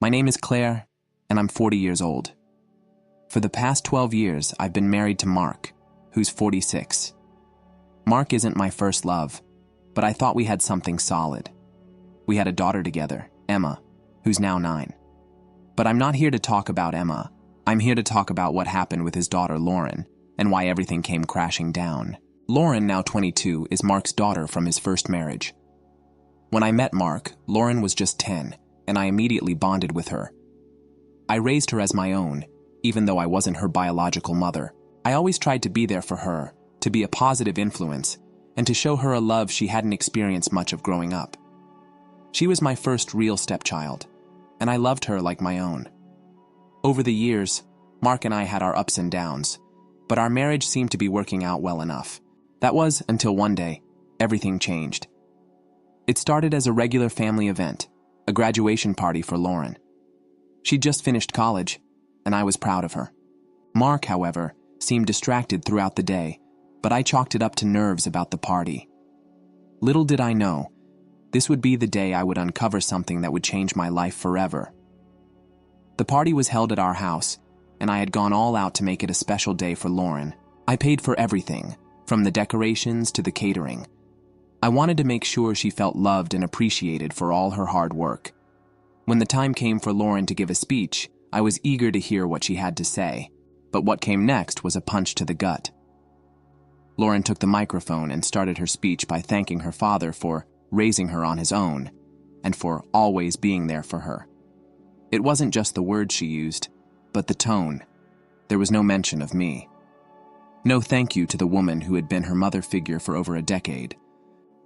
My name is Claire, and I'm 40 years old. For the past 12 years, I've been married to Mark, who's 46. Mark isn't my first love, but I thought we had something solid. We had a daughter together, Emma, who's now 9. But I'm not here to talk about Emma. I'm here to talk about what happened with his daughter, Lauren, and why everything came crashing down. Lauren, now 22, is Mark's daughter from his first marriage. When I met Mark, Lauren was just 10, and I immediately bonded with her. I raised her as my own, even though I wasn't her biological mother. I always tried to be there for her, to be a positive influence, and to show her a love she hadn't experienced much of growing up. She was my first real stepchild, and I loved her like my own. Over the years, Mark and I had our ups and downs, but our marriage seemed to be working out well enough. That was until one day, everything changed. It started as a regular family event, a graduation party for Lauren. She'd just finished college, and I was proud of her. Mark, however, seemed distracted throughout the day, but I chalked it up to nerves about the party. Little did I know, this would be the day I would uncover something that would change my life forever. The party was held at our house, and I had gone all out to make it a special day for Lauren. I paid for everything, from the decorations to the catering. I wanted to make sure she felt loved and appreciated for all her hard work. When the time came for Lauren to give a speech, I was eager to hear what she had to say, but what came next was a punch to the gut. Lauren took the microphone and started her speech by thanking her father for raising her on his own and for always being there for her. It wasn't just the words she used, but the tone. There was no mention of me. No thank you to the woman who had been her mother figure for over a decade.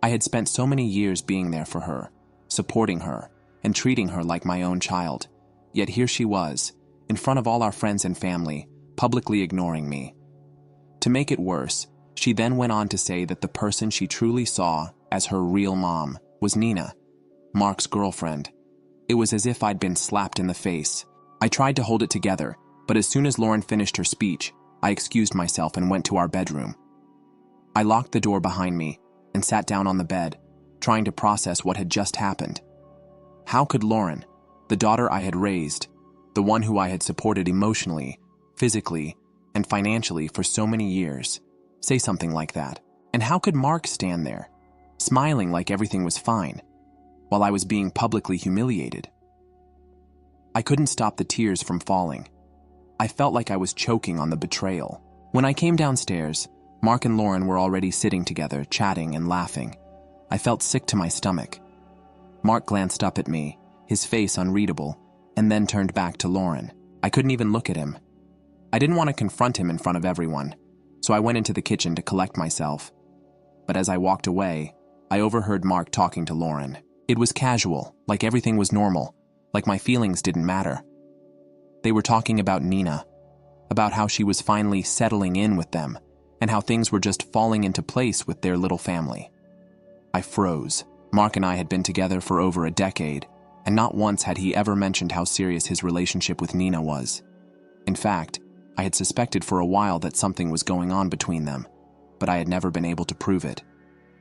I had spent so many years being there for her, supporting her, and treating her like my own child. Yet here she was, in front of all our friends and family, publicly ignoring me. To make it worse, she then went on to say that the person she truly saw as her real mom was Nina, Mark's girlfriend. It was as if I'd been slapped in the face. I tried to hold it together, but as soon as Lauren finished her speech, I excused myself and went to our bedroom. I locked the door behind me and sat down on the bed, trying to process what had just happened. How could Lauren, the daughter I had raised, the one who I had supported emotionally, physically, and financially for so many years, say something like that? And how could Mark stand there, smiling like everything was fine, while I was being publicly humiliated? I couldn't stop the tears from falling. I felt like I was choking on the betrayal. When I came downstairs, Mark and Lauren were already sitting together, chatting and laughing. I felt sick to my stomach. Mark glanced up at me, his face unreadable, and then turned back to Lauren. I couldn't even look at him. I didn't want to confront him in front of everyone, so I went into the kitchen to collect myself. But as I walked away, I overheard Mark talking to Lauren. It was casual, like everything was normal, like my feelings didn't matter. They were talking about Nina, about how she was finally settling in with them, and how things were just falling into place with their little family. I froze. Mark and I had been together for over a decade, and not once had he ever mentioned how serious his relationship with Nina was. In fact, I had suspected for a while that something was going on between them, but I had never been able to prove it.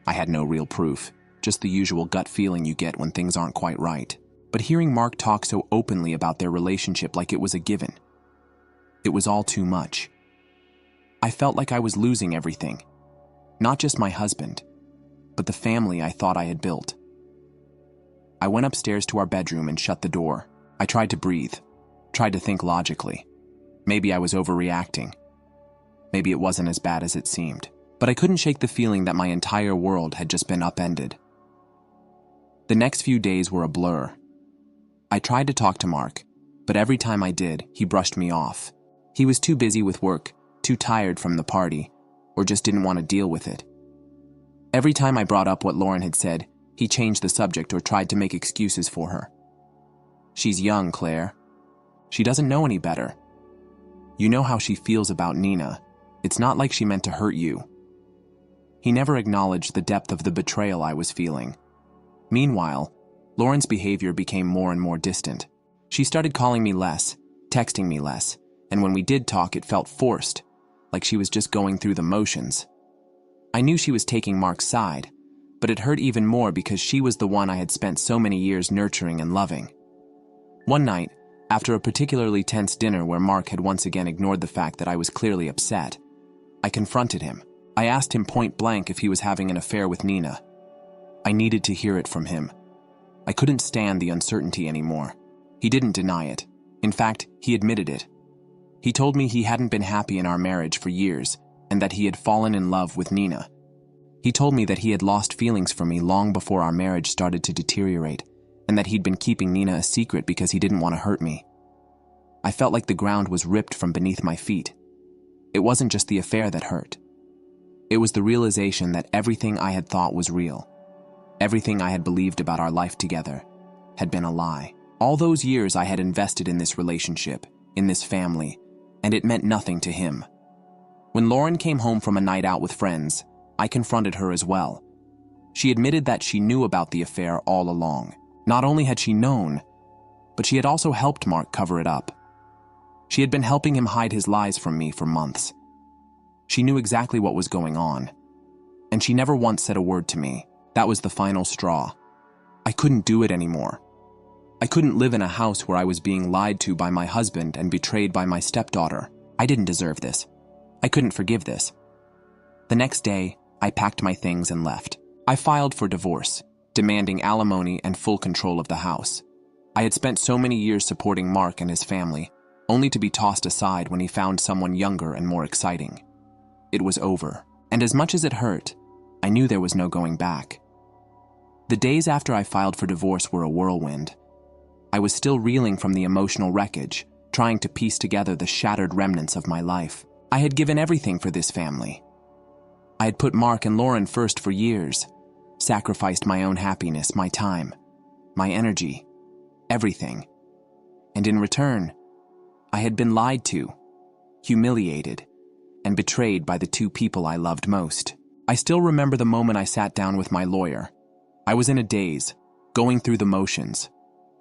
I had no real proof, just the usual gut feeling you get when things aren't quite right. But hearing Mark talk so openly about their relationship like it was a given, it was all too much. I felt like I was losing everything. Not just my husband, but the family I thought I had built. I went upstairs to our bedroom and shut the door. I tried to breathe, tried to think logically. Maybe I was overreacting. Maybe it wasn't as bad as it seemed. But I couldn't shake the feeling that my entire world had just been upended. The next few days were a blur. I tried to talk to Mark, but every time I did, he brushed me off. He was too busy with work, too tired from the party, or just didn't want to deal with it. Every time I brought up what Lauren had said, he changed the subject or tried to make excuses for her. She's young, Claire. She doesn't know any better. You know how she feels about Nina. It's not like she meant to hurt you. He never acknowledged the depth of the betrayal I was feeling. Meanwhile, Lauren's behavior became more and more distant. She started calling me less, texting me less, and when we did talk, it felt forced, like she was just going through the motions. I knew she was taking Mark's side, but it hurt even more because she was the one I had spent so many years nurturing and loving. One night, after a particularly tense dinner where Mark had once again ignored the fact that I was clearly upset, I confronted him. I asked him point blank if he was having an affair with Nina. I needed to hear it from him. I couldn't stand the uncertainty anymore. He didn't deny it. In fact, he admitted it. He told me he hadn't been happy in our marriage for years and that he had fallen in love with Nina. He told me that he had lost feelings for me long before our marriage started to deteriorate and that he'd been keeping Nina a secret because he didn't want to hurt me. I felt like the ground was ripped from beneath my feet. It wasn't just the affair that hurt. It was the realization that everything I had thought was real, everything I had believed about our life together, had been a lie. All those years I had invested in this relationship, in this family, and it meant nothing to him. When Lauren came home from a night out with friends, I confronted her as well. She admitted that she knew about the affair all along. Not only had she known, but she had also helped Mark cover it up. She had been helping him hide his lies from me for months. She knew exactly what was going on, and she never once said a word to me. That was the final straw. I couldn't do it anymore. I couldn't live in a house where I was being lied to by my husband and betrayed by my stepdaughter. I didn't deserve this. I couldn't forgive this. The next day, I packed my things and left. I filed for divorce, demanding alimony and full control of the house. I had spent so many years supporting Mark and his family, only to be tossed aside when he found someone younger and more exciting. It was over, and as much as it hurt, I knew there was no going back. The days after I filed for divorce were a whirlwind. I was still reeling from the emotional wreckage, trying to piece together the shattered remnants of my life. I had given everything for this family. I had put Mark and Lauren first for years, sacrificed my own happiness, my time, my energy, everything. And in return, I had been lied to, humiliated, and betrayed by the two people I loved most. I still remember the moment I sat down with my lawyer. I was in a daze, going through the motions.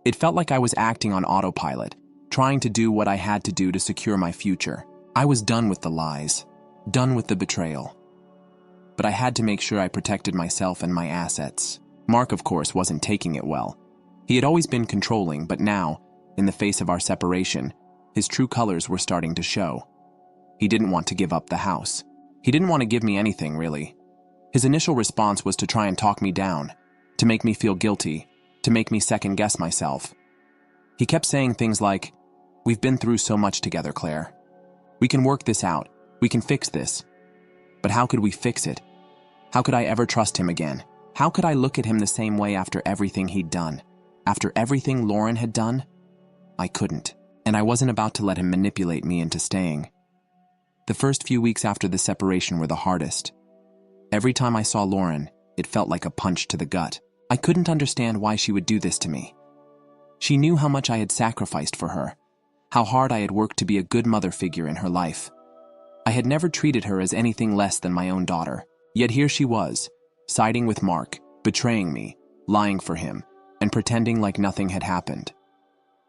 It felt like I was acting on autopilot, trying to do what I had to do to secure my future. I was done with the lies, done with the betrayal. But I had to make sure I protected myself and my assets. Mark, of course, wasn't taking it well. He had always been controlling, but now, in the face of our separation, his true colors were starting to show. He didn't want to give up the house. He didn't want to give me anything, really. His initial response was to try and talk me down, to make me feel guilty, to make me second-guess myself. He kept saying things like, "We've been through so much together, Claire. We can work this out. We can fix this." But how could we fix it? How could I ever trust him again? How could I look at him the same way after everything he'd done? After everything Lauren had done? I couldn't, and I wasn't about to let him manipulate me into staying. The first few weeks after the separation were the hardest. Every time I saw Lauren, it felt like a punch to the gut. I couldn't understand why she would do this to me. She knew how much I had sacrificed for her, how hard I had worked to be a good mother figure in her life. I had never treated her as anything less than my own daughter. Yet here she was, siding with Mark, betraying me, lying for him, and pretending like nothing had happened.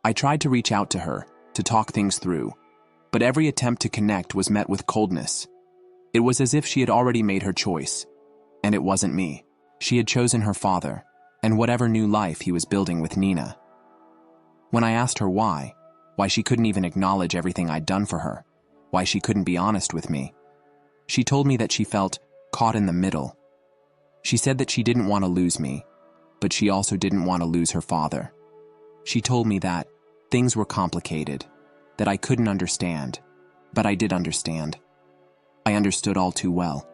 I tried to reach out to her, to talk things through, but every attempt to connect was met with coldness. It was as if she had already made her choice, and it wasn't me. She had chosen her father, and whatever new life he was building with Nina. When I asked her why she couldn't even acknowledge everything I'd done for her, why she couldn't be honest with me, she told me that she felt caught in the middle. She said that she didn't want to lose me, but she also didn't want to lose her father. She told me that things were complicated, that I couldn't understand, but I did understand. I understood all too well.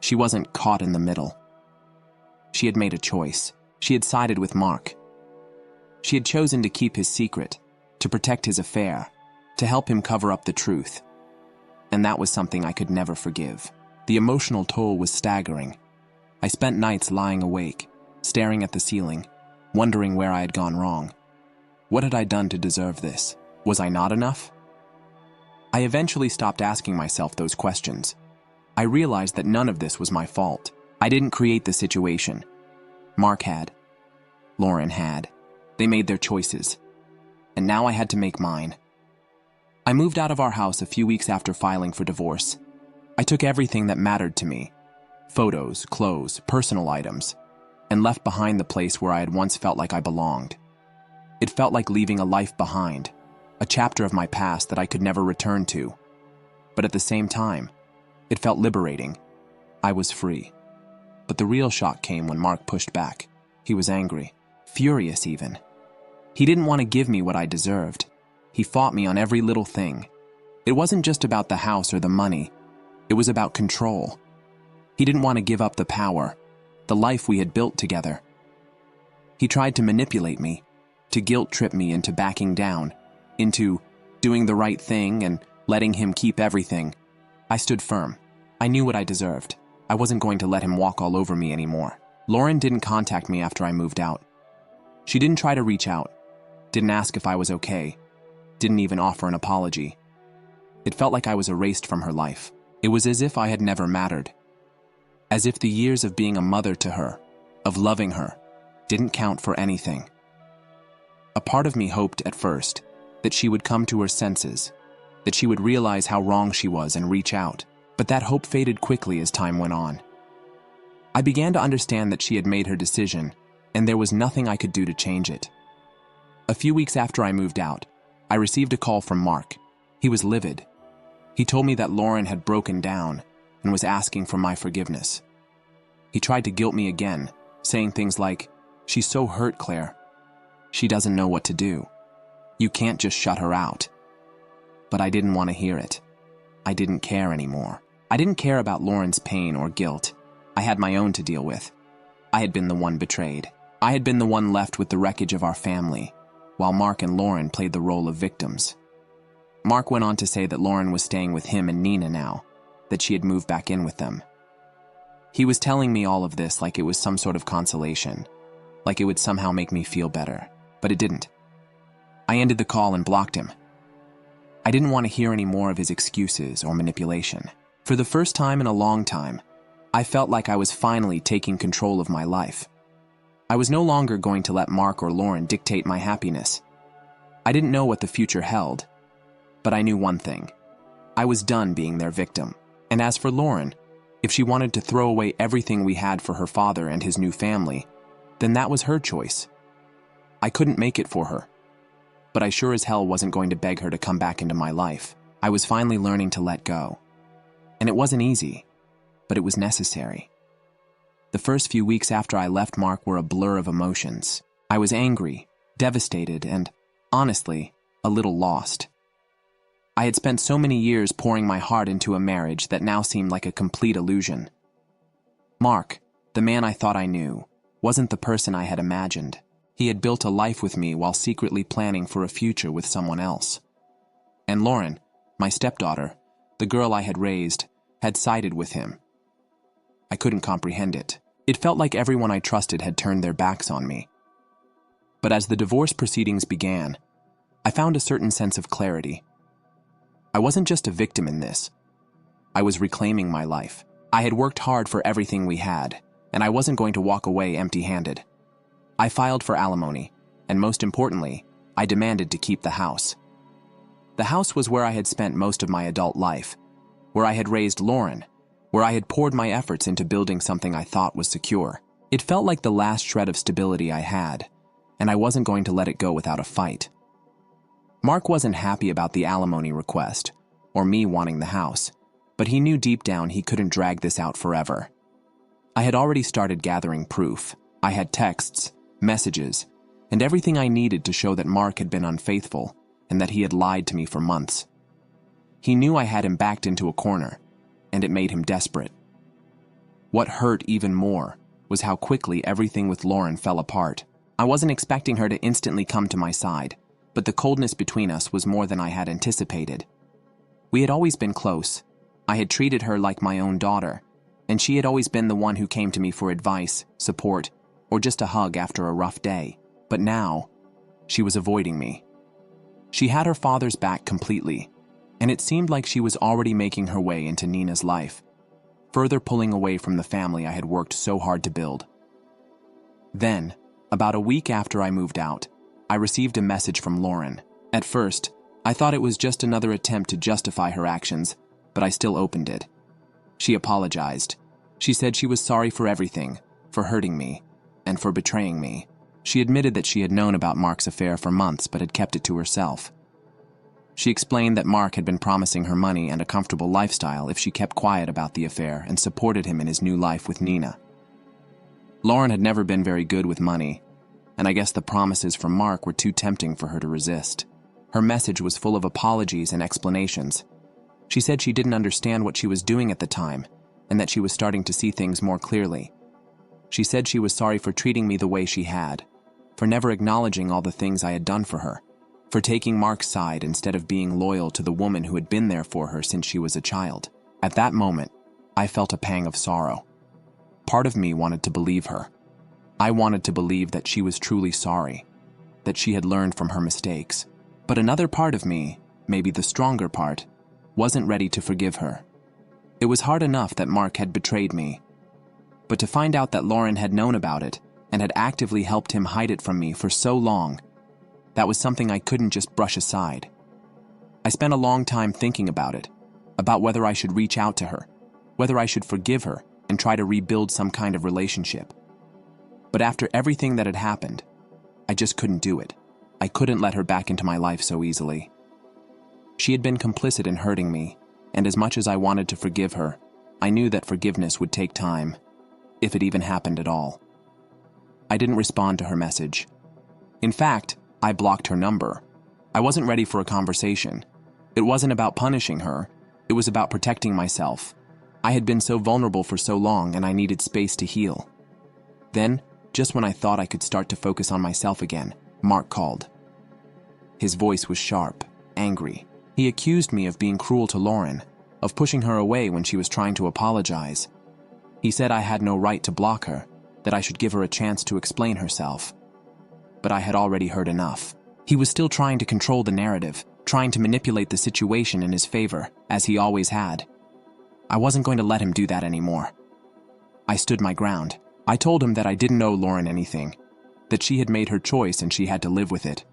She wasn't caught in the middle. She had made a choice. She had sided with Mark. She had chosen to keep his secret, to protect his affair, to help him cover up the truth. And that was something I could never forgive. The emotional toll was staggering. I spent nights lying awake, staring at the ceiling, wondering where I had gone wrong. What had I done to deserve this? Was I not enough? I eventually stopped asking myself those questions. I realized that none of this was my fault. I didn't create the situation. Mark had. Lauren had. They made their choices. And now I had to make mine. I moved out of our house a few weeks after filing for divorce. I took everything that mattered to me, photos, clothes, personal items, and left behind the place where I had once felt like I belonged. It felt like leaving a life behind, a chapter of my past that I could never return to. But at the same time, it felt liberating. I was free. But the real shock came when Mark pushed back. He was angry, furious even. He didn't want to give me what I deserved. He fought me on every little thing. It wasn't just about the house or the money. It was about control. He didn't want to give up the power, the life we had built together. He tried to manipulate me, to guilt-trip me into backing down, into doing the right thing and letting him keep everything. I stood firm. I knew what I deserved. I wasn't going to let him walk all over me anymore. Lauren didn't contact me after I moved out. She didn't try to reach out, didn't ask if I was okay, didn't even offer an apology. It felt like I was erased from her life. It was as if I had never mattered. As if the years of being a mother to her, of loving her, didn't count for anything. A part of me hoped at first that she would come to her senses, that she would realize how wrong she was and reach out, but that hope faded quickly as time went on. I began to understand that she had made her decision, and there was nothing I could do to change it. A few weeks after I moved out, I received a call from Mark. He was livid. He told me that Lauren had broken down and was asking for my forgiveness. He tried to guilt me again, saying things like, "She's so hurt, Claire. She doesn't know what to do. You can't just shut her out." But I didn't want to hear it. I didn't care anymore. I didn't care about Lauren's pain or guilt. I had my own to deal with. I had been the one betrayed. I had been the one left with the wreckage of our family, while Mark and Lauren played the role of victims. Mark went on to say that Lauren was staying with him and Nina now, that she had moved back in with them. He was telling me all of this like it was some sort of consolation, like it would somehow make me feel better, but it didn't. I ended the call and blocked him. I didn't want to hear any more of his excuses or manipulation. For the first time in a long time, I felt like I was finally taking control of my life. I was no longer going to let Mark or Lauren dictate my happiness. I didn't know what the future held, but I knew one thing. I was done being their victim. And as for Lauren, if she wanted to throw away everything we had for her father and his new family, then that was her choice. I couldn't make it for her, but I sure as hell wasn't going to beg her to come back into my life. I was finally learning to let go. And it wasn't easy, but it was necessary. The first few weeks after I left Mark were a blur of emotions. I was angry, devastated, and, honestly, a little lost. I had spent so many years pouring my heart into a marriage that now seemed like a complete illusion. Mark, the man I thought I knew, wasn't the person I had imagined. He had built a life with me while secretly planning for a future with someone else. And Lauren, my stepdaughter, the girl I had raised, had sided with him. I couldn't comprehend it. It felt like everyone I trusted had turned their backs on me. But as the divorce proceedings began, I found a certain sense of clarity. I wasn't just a victim in this. I was reclaiming my life. I had worked hard for everything we had, and I wasn't going to walk away empty-handed. I filed for alimony, and most importantly, I demanded to keep the house. The house was where I had spent most of my adult life, where I had raised Lauren, where I had poured my efforts into building something I thought was secure. It felt like the last shred of stability I had, and I wasn't going to let it go without a fight. Mark wasn't happy about the alimony request, or me wanting the house, but he knew deep down he couldn't drag this out forever. I had already started gathering proof. I had texts, messages, and everything I needed to show that Mark had been unfaithful and that he had lied to me for months. He knew I had him backed into a corner, and it made him desperate. What hurt even more was how quickly everything with Lauren fell apart. I wasn't expecting her to instantly come to my side, but the coldness between us was more than I had anticipated. We had always been close. I had treated her like my own daughter, and she had always been the one who came to me for advice, support, or just a hug after a rough day. But now, she was avoiding me. She had her father's back completely, and it seemed like she was already making her way into Nina's life, further pulling away from the family I had worked so hard to build. Then, about a week after I moved out, I received a message from Lauren. At first, I thought it was just another attempt to justify her actions, but I still opened it. She apologized. She said she was sorry for everything, for hurting me, and for betraying me. She admitted that she had known about Mark's affair for months but had kept it to herself. She explained that Mark had been promising her money and a comfortable lifestyle if she kept quiet about the affair and supported him in his new life with Nina. Lauren had never been very good with money, and I guess the promises from Mark were too tempting for her to resist. Her message was full of apologies and explanations. She said she didn't understand what she was doing at the time and that she was starting to see things more clearly. She said she was sorry for treating me the way she had, for never acknowledging all the things I had done for her, for taking Mark's side instead of being loyal to the woman who had been there for her since she was a child. At that moment, I felt a pang of sorrow. Part of me wanted to believe her. I wanted to believe that she was truly sorry, that she had learned from her mistakes. But another part of me, maybe the stronger part, wasn't ready to forgive her. It was hard enough that Mark had betrayed me, but to find out that Lauren had known about it and had actively helped him hide it from me for so long, that was something I couldn't just brush aside. I spent a long time thinking about it, about whether I should reach out to her, whether I should forgive her and try to rebuild some kind of relationship. But after everything that had happened, I just couldn't do it. I couldn't let her back into my life so easily. She had been complicit in hurting me, and as much as I wanted to forgive her, I knew that forgiveness would take time, if it even happened at all. I didn't respond to her message. In fact, I blocked her number. I wasn't ready for a conversation. It wasn't about punishing her. It was about protecting myself. I had been so vulnerable for so long and I needed space to heal. Then, just when I thought I could start to focus on myself again, Mark called. His voice was sharp, angry. He accused me of being cruel to Lauren, of pushing her away when she was trying to apologize. He said I had no right to block her, that I should give her a chance to explain herself. But I had already heard enough. He was still trying to control the narrative, trying to manipulate the situation in his favor, as he always had. I wasn't going to let him do that anymore. I stood my ground. I told him that I didn't owe Lauren anything, that she had made her choice and she had to live with it.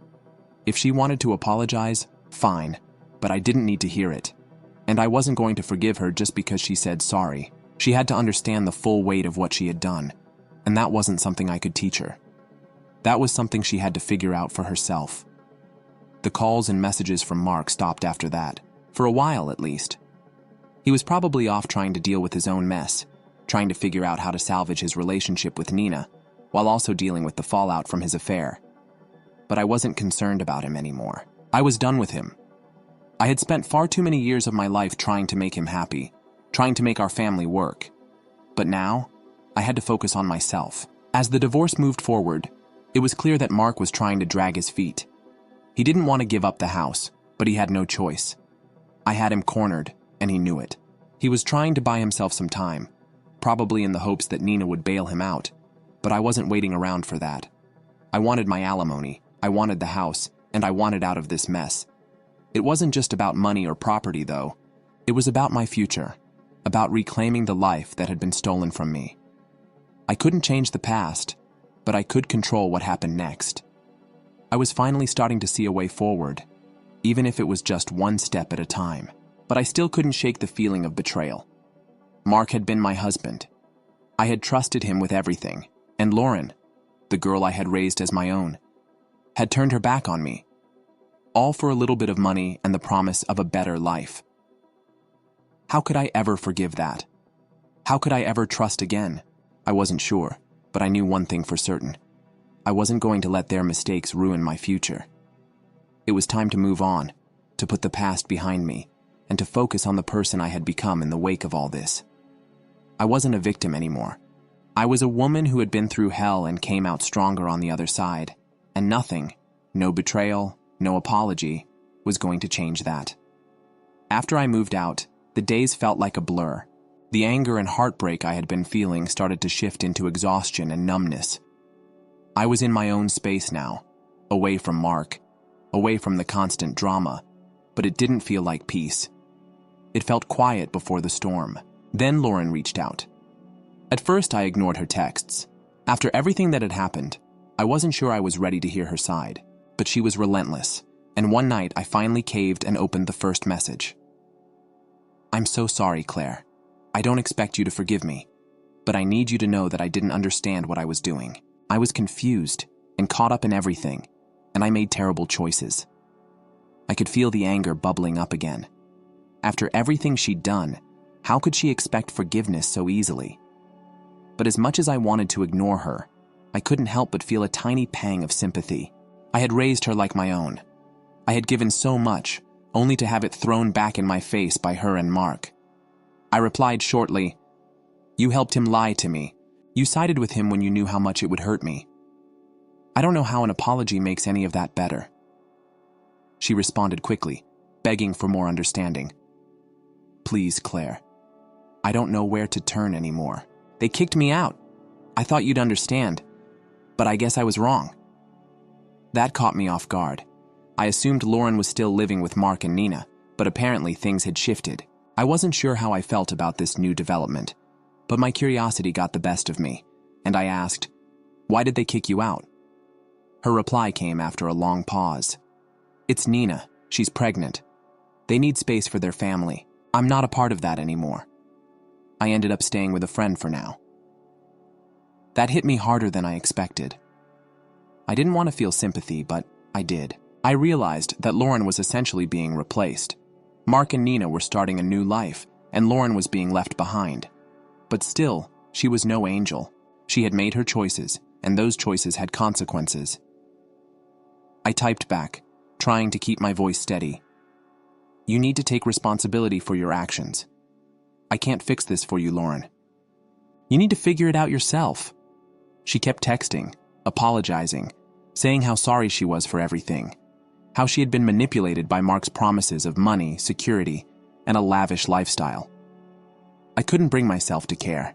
If she wanted to apologize, fine, but I didn't need to hear it. And I wasn't going to forgive her just because she said sorry. She had to understand the full weight of what she had done, and that wasn't something I could teach her. That was something she had to figure out for herself. The calls and messages from Mark stopped after that, for a while at least. He was probably off trying to deal with his own mess, trying to figure out how to salvage his relationship with Nina, while also dealing with the fallout from his affair. But I wasn't concerned about him anymore. I was done with him. I had spent far too many years of my life trying to make him happy, trying to make our family work. But now, I had to focus on myself. As the divorce moved forward, it was clear that Mark was trying to drag his feet. He didn't want to give up the house, but he had no choice. I had him cornered, and he knew it. He was trying to buy himself some time, probably in the hopes that Nina would bail him out, but I wasn't waiting around for that. I wanted my alimony, I wanted the house, and I wanted out of this mess. It wasn't just about money or property, though. It was about my future, about reclaiming the life that had been stolen from me. I couldn't change the past, but I could control what happened next. I was finally starting to see a way forward, even if it was just one step at a time. But I still couldn't shake the feeling of betrayal. Mark had been my husband. I had trusted him with everything, and Lauren, the girl I had raised as my own, had turned her back on me, all for a little bit of money and the promise of a better life. How could I ever forgive that? How could I ever trust again? I wasn't sure, but I knew one thing for certain. I wasn't going to let their mistakes ruin my future. It was time to move on, to put the past behind me, and to focus on the person I had become in the wake of all this. I wasn't a victim anymore. I was a woman who had been through hell and came out stronger on the other side, and nothing, no betrayal, no apology, was going to change that. After I moved out, the days felt like a blur. The anger and heartbreak I had been feeling started to shift into exhaustion and numbness. I was in my own space now, away from Mark, away from the constant drama, but it didn't feel like peace. It felt quiet before the storm. Then Lauren reached out. At first, I ignored her texts. After everything that had happened, I wasn't sure I was ready to hear her side, but she was relentless, and one night I finally caved and opened the first message. "I'm so sorry, Claire. I don't expect you to forgive me, but I need you to know that I didn't understand what I was doing. I was confused and caught up in everything, and I made terrible choices. I could feel the anger bubbling up again. After everything she'd done, how could she expect forgiveness so easily? But as much as I wanted to ignore her, I couldn't help but feel a tiny pang of sympathy. I had raised her like my own. I had given so much, only to have it thrown back in my face by her and Mark. I replied shortly, "You helped him lie to me. You sided with him when you knew how much it would hurt me. I don't know how an apology makes any of that better." She responded quickly, begging for more understanding. "Please, Claire. I don't know where to turn anymore. They kicked me out. I thought you'd understand, but I guess I was wrong." That caught me off guard. I assumed Lauren was still living with Mark and Nina, but apparently things had shifted. I wasn't sure how I felt about this new development, but my curiosity got the best of me, and I asked, "Why did they kick you out?" Her reply came after a long pause. "It's Nina. She's pregnant. They need space for their family. I'm not a part of that anymore. I ended up staying with a friend for now." That hit me harder than I expected. I didn't want to feel sympathy, but I did. I realized that Lauren was essentially being replaced. Mark and Nina were starting a new life, and Lauren was being left behind. But still, she was no angel. She had made her choices, and those choices had consequences. I typed back, trying to keep my voice steady. "You need to take responsibility for your actions. I can't fix this for you, Lauren. You need to figure it out yourself." She kept texting, apologizing, saying how sorry she was for everything, how she had been manipulated by Mark's promises of money, security, and a lavish lifestyle. I couldn't bring myself to care.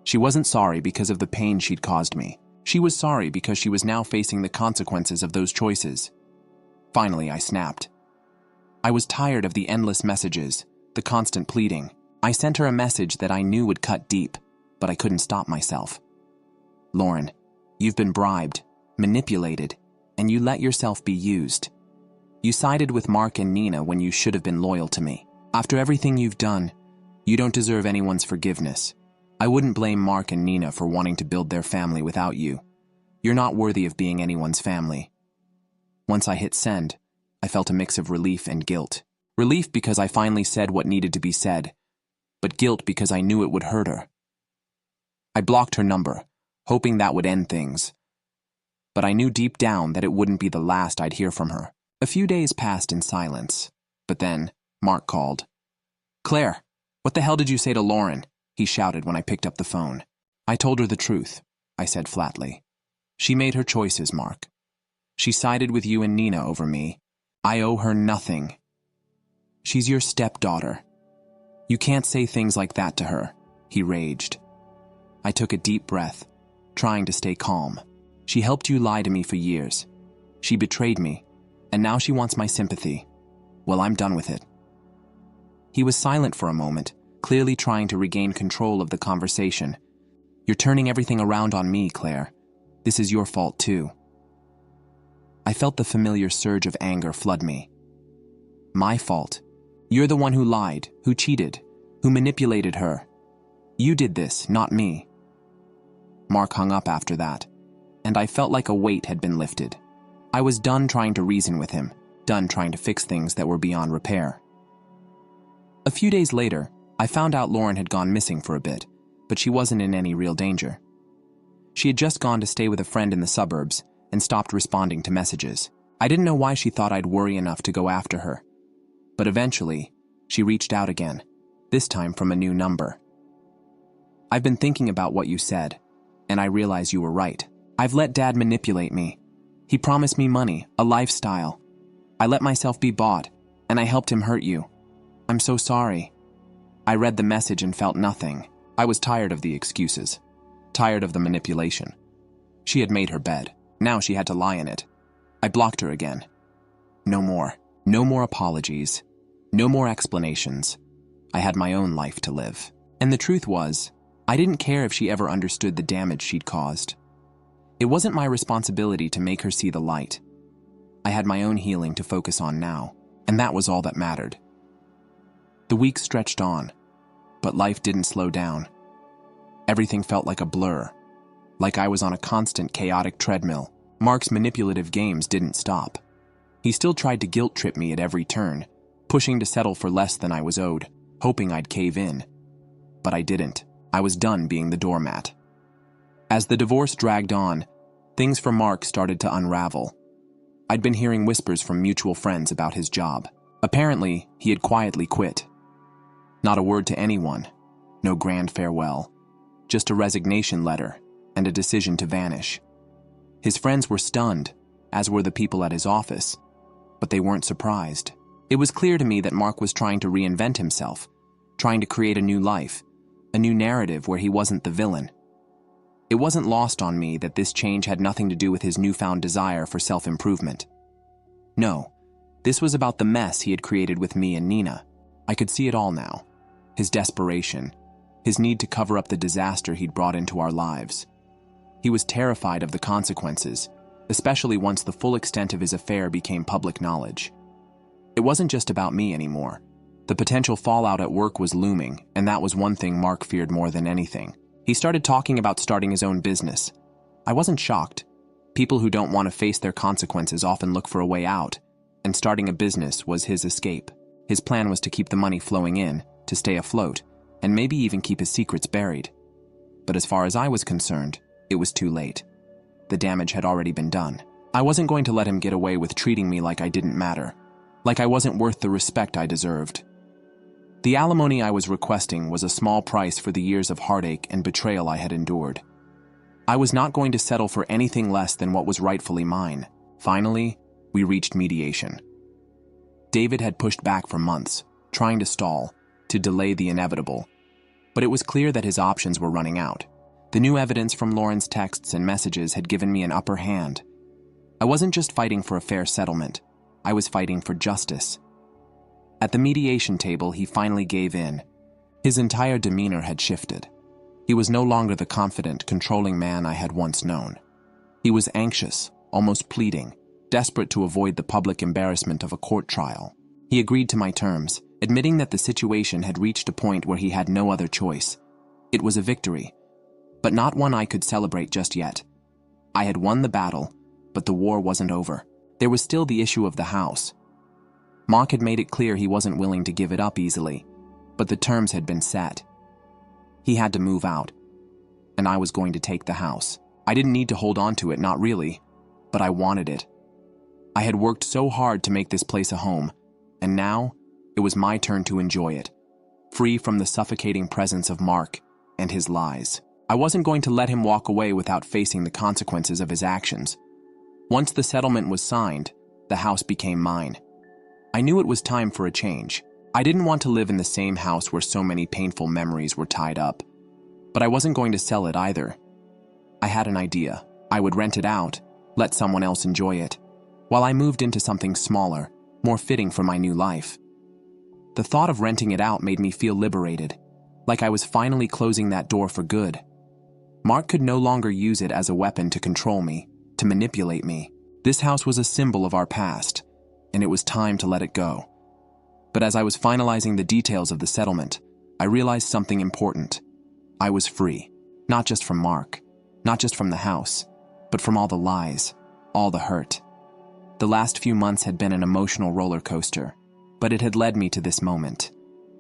She wasn't sorry because of the pain she'd caused me. She was sorry because she was now facing the consequences of those choices. Finally, I snapped. I was tired of the endless messages, the constant pleading. I sent her a message that I knew would cut deep, but I couldn't stop myself. "Lauren, you've been bribed, manipulated, and you let yourself be used. You sided with Mark and Nina when you should have been loyal to me. After everything you've done, you don't deserve anyone's forgiveness. I wouldn't blame Mark and Nina for wanting to build their family without you. You're not worthy of being anyone's family." Once I hit send, I felt a mix of relief and guilt. Relief because I finally said what needed to be said, but guilt because I knew it would hurt her. I blocked her number, hoping that would end things. But I knew deep down that it wouldn't be the last I'd hear from her. A few days passed in silence, but then Mark called. "Claire, what the hell did you say to Lauren?" he shouted when I picked up the phone. "I told her the truth," I said flatly. "She made her choices, Mark. She sided with you and Nina over me. I owe her nothing. She's your stepdaughter. You can't say things like that to her," he raged. I took a deep breath, trying to stay calm. "She helped you lie to me for years. She betrayed me, and now she wants my sympathy. Well, I'm done with it." He was silent for a moment, clearly trying to regain control of the conversation. "You're turning everything around on me, Claire. This is your fault, too." I felt the familiar surge of anger flood me. "My fault? You're the one who lied, who cheated, who manipulated her. You did this, not me." Mark hung up after that, and I felt like a weight had been lifted. I was done trying to reason with him, done trying to fix things that were beyond repair. A few days later, I found out Lauren had gone missing for a bit, but she wasn't in any real danger. She had just gone to stay with a friend in the suburbs and stopped responding to messages. I didn't know why she thought I'd worry enough to go after her. But eventually, she reached out again, this time from a new number. "I've been thinking about what you said, and I realize you were right. I've let Dad manipulate me. He promised me money, a lifestyle. I let myself be bought, and I helped him hurt you. I'm so sorry." I read the message and felt nothing. I was tired of the excuses, tired of the manipulation. She had made her bed. Now she had to lie in it. I blocked her again. No more. No more apologies. No more explanations. I had my own life to live. And the truth was, I didn't care if she ever understood the damage she'd caused. It wasn't my responsibility to make her see the light. I had my own healing to focus on now, and that was all that mattered. The weeks stretched on, but life didn't slow down. Everything felt like a blur, like I was on a constant chaotic treadmill. Mark's manipulative games didn't stop. He still tried to guilt-trip me at every turn, pushing to settle for less than I was owed, hoping I'd cave in. But I didn't. I was done being the doormat. As the divorce dragged on, things for Mark started to unravel. I'd been hearing whispers from mutual friends about his job. Apparently, he had quietly quit. Not a word to anyone, no grand farewell, just a resignation letter and a decision to vanish. His friends were stunned, as were the people at his office, but they weren't surprised. It was clear to me that Mark was trying to reinvent himself, trying to create a new life, a new narrative where he wasn't the villain. It wasn't lost on me that this change had nothing to do with his newfound desire for self-improvement. No, this was about the mess he had created with me and Nina. I could see it all now. His desperation, his need to cover up the disaster he'd brought into our lives. He was terrified of the consequences, especially once the full extent of his affair became public knowledge. It wasn't just about me anymore. The potential fallout at work was looming, and that was one thing Mark feared more than anything. He started talking about starting his own business. I wasn't shocked. People who don't want to face their consequences often look for a way out, and starting a business was his escape. His plan was to keep the money flowing in, to stay afloat, and maybe even keep his secrets buried. But as far as I was concerned, it was too late. The damage had already been done. I wasn't going to let him get away with treating me like I didn't matter, like I wasn't worth the respect I deserved. The alimony I was requesting was a small price for the years of heartache and betrayal I had endured. I was not going to settle for anything less than what was rightfully mine. Finally, we reached mediation. David had pushed back for months, trying to stall, to delay the inevitable. But it was clear that his options were running out. The new evidence from Lauren's texts and messages had given me an upper hand. I wasn't just fighting for a fair settlement. I was fighting for justice. At the mediation table, he finally gave in. His entire demeanor had shifted. He was no longer the confident, controlling man I had once known. He was anxious, almost pleading, desperate to avoid the public embarrassment of a court trial. He agreed to my terms, admitting that the situation had reached a point where he had no other choice. It was a victory, but not one I could celebrate just yet. I had won the battle, but the war wasn't over. There was still the issue of the house. Mark had made it clear he wasn't willing to give it up easily, but the terms had been set. He had to move out, and I was going to take the house. I didn't need to hold on to it, not really, but I wanted it. I had worked so hard to make this place a home, and now it was my turn to enjoy it, free from the suffocating presence of Mark and his lies. I wasn't going to let him walk away without facing the consequences of his actions. Once the settlement was signed, the house became mine. I knew it was time for a change. I didn't want to live in the same house where so many painful memories were tied up. But I wasn't going to sell it either. I had an idea. I would rent it out, let someone else enjoy it, while I moved into something smaller, more fitting for my new life. The thought of renting it out made me feel liberated, like I was finally closing that door for good. Mark could no longer use it as a weapon to control me, to manipulate me. This house was a symbol of our past, and it was time to let it go. But as I was finalizing the details of the settlement, I realized something important. I was free, not just from Mark, not just from the house, but from all the lies, all the hurt. The last few months had been an emotional roller coaster, but it had led me to this moment,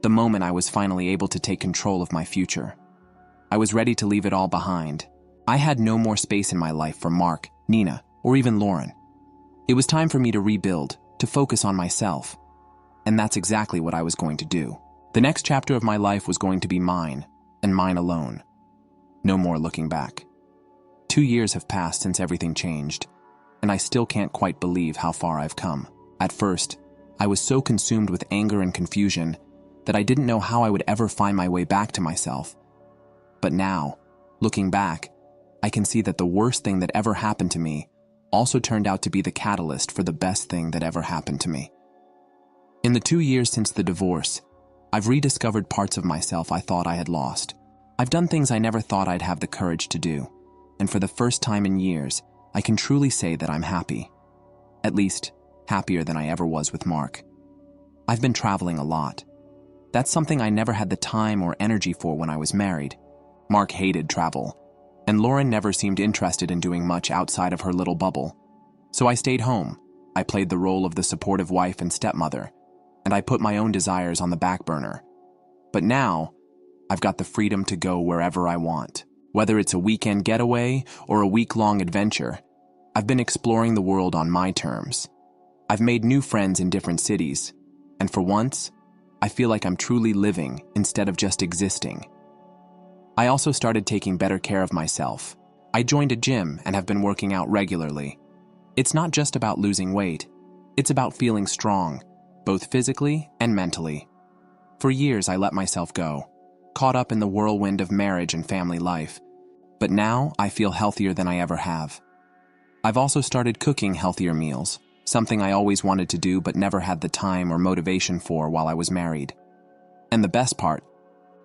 the moment I was finally able to take control of my future. I was ready to leave it all behind. I had no more space in my life for Mark, Nina, or even Lauren. It was time for me to rebuild, to focus on myself. And that's exactly what I was going to do. The next chapter of my life was going to be mine, and mine alone. No more looking back. 2 years have passed since everything changed, and I still can't quite believe how far I've come. At first, I was so consumed with anger and confusion that I didn't know how I would ever find my way back to myself. But now, looking back, I can see that the worst thing that ever happened to me also turned out to be the catalyst for the best thing that ever happened to me. In the 2 years since the divorce, I've rediscovered parts of myself I thought I had lost. I've done things I never thought I'd have the courage to do, and for the first time in years, I can truly say that I'm happy. At least, happier than I ever was with Mark. I've been traveling a lot. That's something I never had the time or energy for when I was married. Mark hated travel. and Lauren never seemed interested in doing much outside of her little bubble. So I stayed home. I played the role of the supportive wife and stepmother, and I put my own desires on the back burner. But now, I've got the freedom to go wherever I want. Whether it's a weekend getaway or a week-long adventure, I've been exploring the world on my terms. I've made new friends in different cities, and for once, I feel like I'm truly living instead of just existing. I also started taking better care of myself. I joined a gym and have been working out regularly. It's not just about losing weight, it's about feeling strong, both physically and mentally. For years, I let myself go, caught up in the whirlwind of marriage and family life, but now I feel healthier than I ever have. I've also started cooking healthier meals, something I always wanted to do but never had the time or motivation for while I was married. And the best part,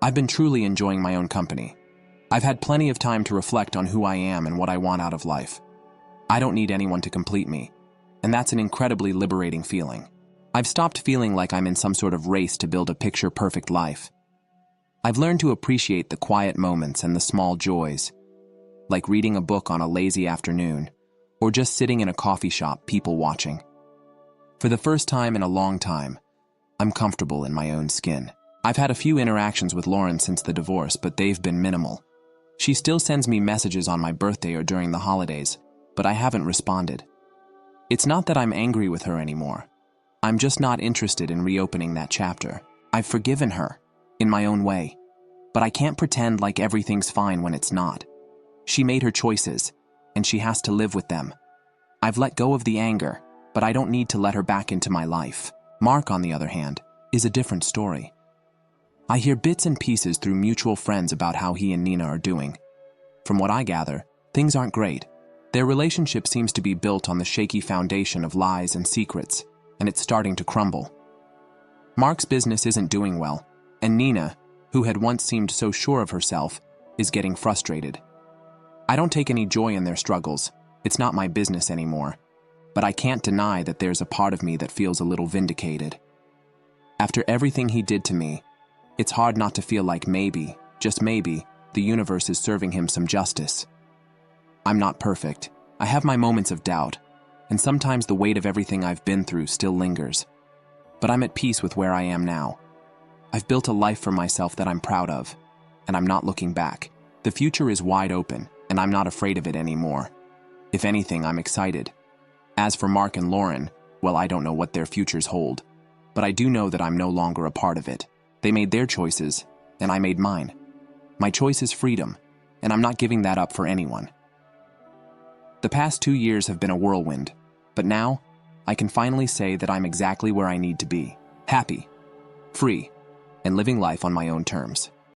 I've been truly enjoying my own company. I've had plenty of time to reflect on who I am and what I want out of life. I don't need anyone to complete me, and that's an incredibly liberating feeling. I've stopped feeling like I'm in some sort of race to build a picture-perfect life. I've learned to appreciate the quiet moments and the small joys, like reading a book on a lazy afternoon, or just sitting in a coffee shop people watching. For the first time in a long time, I'm comfortable in my own skin. I've had a few interactions with Lauren since the divorce, but they've been minimal. She still sends me messages on my birthday or during the holidays, but I haven't responded. It's not that I'm angry with her anymore. I'm just not interested in reopening that chapter. I've forgiven her, in my own way, but I can't pretend like everything's fine when it's not. She made her choices, and she has to live with them. I've let go of the anger, but I don't need to let her back into my life. Mark, on the other hand, is a different story. I hear bits and pieces through mutual friends about how he and Nina are doing. From what I gather, things aren't great. Their relationship seems to be built on the shaky foundation of lies and secrets, and it's starting to crumble. Mark's business isn't doing well, and Nina, who had once seemed so sure of herself, is getting frustrated. I don't take any joy in their struggles. It's not my business anymore. But I can't deny that there's a part of me that feels a little vindicated. After everything he did to me, it's hard not to feel like maybe, just maybe, the universe is serving him some justice. I'm not perfect. I have my moments of doubt, and sometimes the weight of everything I've been through still lingers. But I'm at peace with where I am now. I've built a life for myself that I'm proud of, and I'm not looking back. The future is wide open, and I'm not afraid of it anymore. If anything, I'm excited. As for Mark and Lauren, well, I don't know what their futures hold, but I do know that I'm no longer a part of it. They made their choices, and I made mine. My choice is freedom, and I'm not giving that up for anyone. The past 2 years have been a whirlwind, but now, I can finally say that I'm exactly where I need to be. Happy, free, and living life on my own terms.